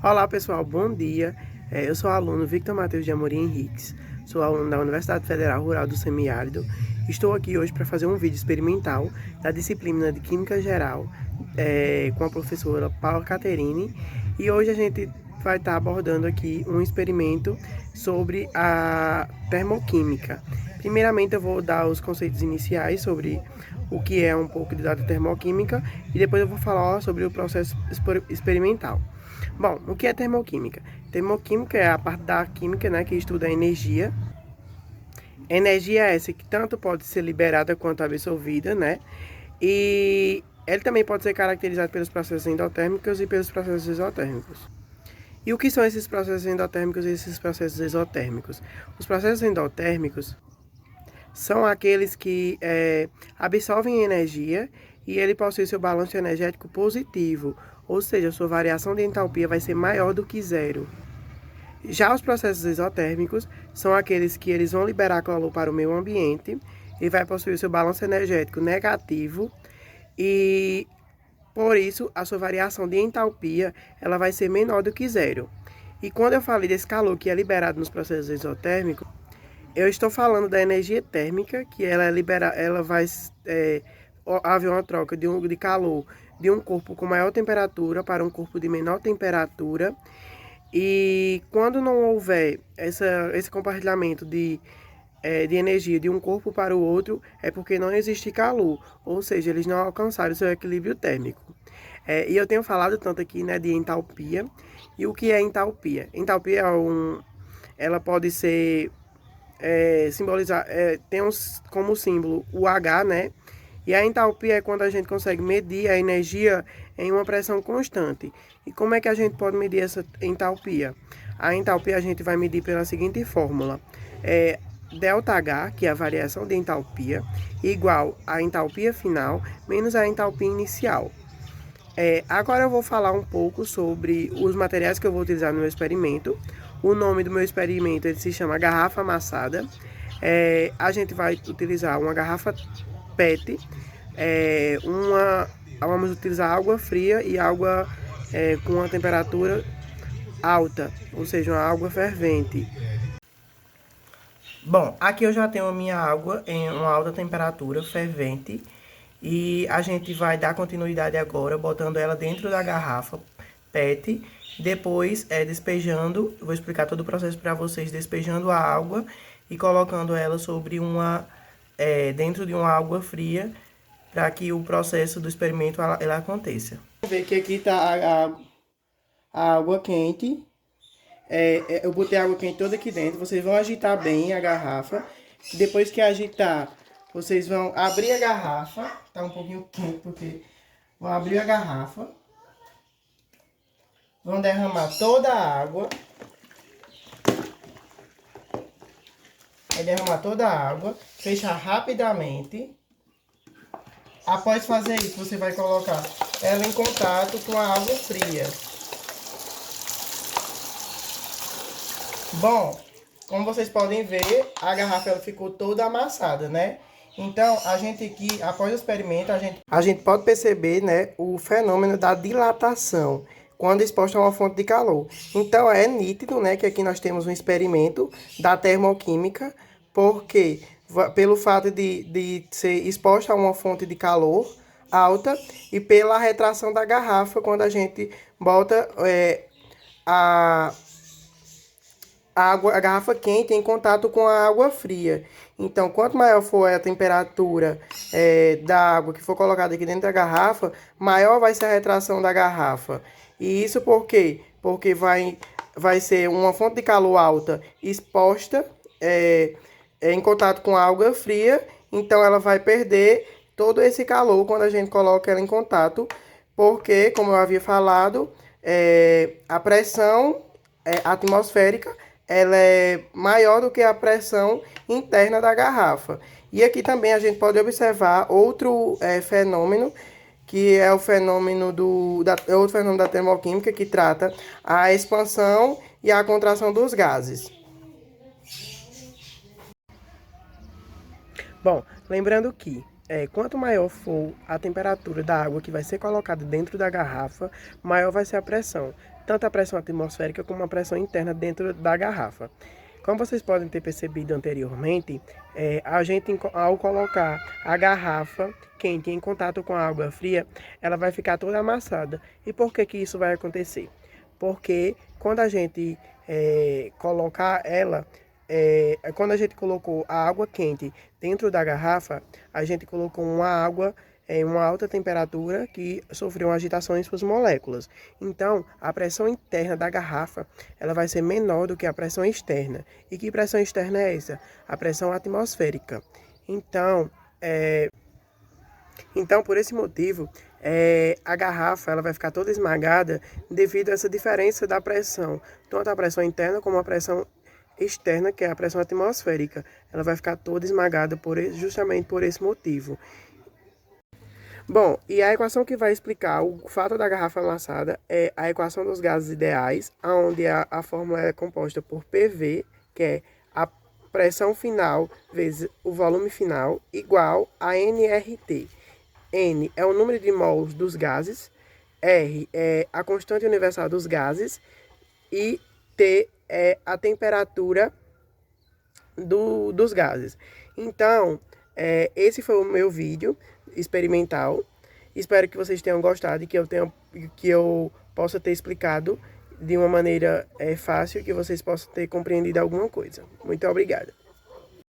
Olá pessoal, bom dia. Eu sou o aluno Victor Matheus de Amorim Henriques, sou aluno da Universidade Federal Rural do Semiárido. Estou aqui hoje para fazer um vídeo experimental da disciplina de Química Geral com a professora Paula Caterine, e hoje a gente vai estar abordando aqui um experimento sobre a termoquímica. Primeiramente eu vou dar os conceitos iniciais sobre o que é um pouco de data termoquímica e depois eu vou falar sobre o processo experimental. Bom, o que é termoquímica? Termoquímica é a parte da química, né, que estuda a energia. Energia é essa que tanto pode ser liberada quanto absorvida, né? E ele também pode ser caracterizado pelos processos endotérmicos e pelos processos exotérmicos. E o que são esses processos endotérmicos e esses processos exotérmicos? Os processos endotérmicos são aqueles que absorvem energia e ele possui seu balanço energético positivo, ou seja, sua variação de entalpia vai ser maior do que zero. Já os processos exotérmicos são aqueles que eles vão liberar calor para o meio ambiente e vai possuir seu balanço energético negativo e por isso a sua variação de entalpia ela vai ser menor do que zero. E quando eu falei desse calor que é liberado nos processos exotérmicos, eu estou falando da energia térmica, que ela vai haver uma troca de calor de um corpo com maior temperatura para um corpo de menor temperatura. E quando não houver esse compartilhamento de energia de um corpo para o outro, é porque não existe calor, ou seja, eles não alcançaram o seu equilíbrio térmico. E eu tenho falado tanto aqui, né, de entalpia. E o que é entalpia? Entalpia ela pode ser simbolizar, tem como símbolo o H, né? E a entalpia é quando a gente consegue medir a energia em uma pressão constante. E como é que a gente pode medir essa entalpia? A entalpia a gente vai medir pela seguinte fórmula. ΔH, que é a variação de entalpia, igual a entalpia final menos a entalpia inicial. Agora eu vou falar um pouco sobre os materiais que eu vou utilizar no meu experimento. O nome do meu experimento ele se chama garrafa amassada. A gente vai utilizar uma garrafa PET, vamos utilizar água fria e água com uma temperatura alta, ou seja, uma água fervente. Bom, aqui eu já tenho a minha água em uma alta temperatura, fervente, e a gente vai dar continuidade agora, botando ela dentro da garrafa PET, depois despejando, vou explicar todo o processo para vocês, despejando a água e colocando ela sobre dentro de uma água fria, para que o processo do experimento ela aconteça. Vamos ver que aqui está a água quente. Eu botei a água quente toda aqui dentro. Vocês vão agitar bem a garrafa. Depois que agitar, vocês vão abrir a garrafa. Tá um pouquinho quente porque vão abrir a garrafa. Vão derramar toda a água. Vai derramar toda a água. Fechar rapidamente. Após fazer isso, você vai colocar ela em contato com a água fria. Bom, como vocês podem ver, a garrafa ela ficou toda amassada, né? Então, a gente aqui, após o experimento, a gente pode perceber, né, o fenômeno da dilatação quando exposto a uma fonte de calor. Então, é nítido, né, que aqui nós temos um experimento da termoquímica, porque pelo fato de ser exposto a uma fonte de calor alta e pela retração da garrafa quando a gente bota a a garrafa quente em contato com a água fria. Então, quanto maior for a temperatura da água que for colocada aqui dentro da garrafa, maior vai ser a retração da garrafa. E isso por quê? Porque vai ser uma fonte de calor alta exposta em contato com a água fria, então ela vai perder todo esse calor quando a gente coloca ela em contato, porque, como eu havia falado, a pressão atmosférica ela é maior do que a pressão interna da garrafa. E aqui também a gente pode observar outro fenômeno, que é o fenômeno outro fenômeno da termoquímica, que trata a expansão e a contração dos gases. Bom, lembrando que quanto maior for a temperatura da água que vai ser colocada dentro da garrafa, maior vai ser a pressão, tanto a pressão atmosférica como a pressão interna dentro da garrafa. Como vocês podem ter percebido anteriormente, a gente, ao colocar a garrafa quente em contato com a água fria, ela vai ficar toda amassada. E por que que isso vai acontecer? Porque quando a gente colocar ela, quando a gente colocou a água quente dentro da garrafa, a gente colocou uma água em uma alta temperatura que sofreu uma agitação em suas moléculas. Então, a pressão interna da garrafa ela vai ser menor do que a pressão externa. E que pressão externa é essa? A pressão atmosférica. Então, por esse motivo, a garrafa ela vai ficar toda esmagada devido a essa diferença da pressão, tanto a pressão interna como a pressão externa, que é a pressão atmosférica. Ela vai ficar toda esmagada justamente por esse motivo. Bom, e a equação que vai explicar o fato da garrafa amassada é a equação dos gases ideais, onde a fórmula é composta por PV, que é a pressão final vezes o volume final, igual a nRT. N é o número de mols dos gases, R é a constante universal dos gases e T é a temperatura dos gases. Então, esse foi o meu vídeo experimental. Espero que vocês tenham gostado e que eu possa ter explicado de uma maneira fácil, que vocês possam ter compreendido alguma coisa. Muito obrigada.